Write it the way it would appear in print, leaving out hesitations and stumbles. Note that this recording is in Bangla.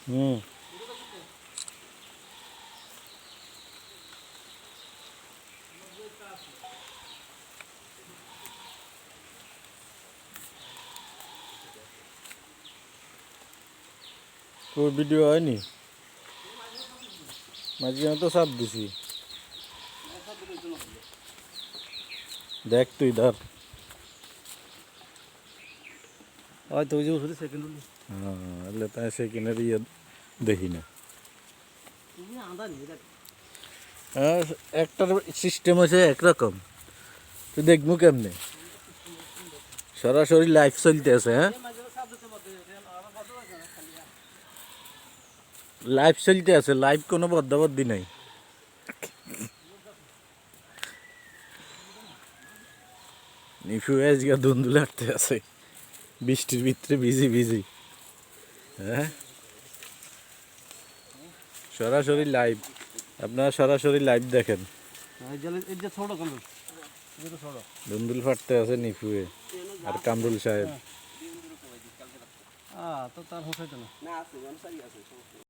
হুম তোর ভিডিও হয়নি মাঝখানে তো চাপ দিছি দেখ তুই ধর হয়তো ওই যে ওষুধে সেকেন্ড হলো হ্যাঁ তাই সেকেন্ডের ইয়ে দেখি না তুমি আদা নিয়ে দেখ হ্যাঁ একটার সিস্টেম হচ্ছে একরকম তুই দেখবো কেমনে সরাসরি লাইভ চলতে আছে হ্যাঁ লাইভ চলতে আছে লাইভ কোনো বদ্ধবদ্ধি নাই নিফু আজকে ধুন্দুলে হাঁটতে আছে বৃষ্টির ভিতরে ভিজি ভিজি হ্যাঁ সরাসরি লাইভ আপনারা সরাসরি লাইভ দেখেন ধুন্দুল ফাটতে আছে নিফুয়ে আর কামরুল সাহেব তো তার হোসাইতো না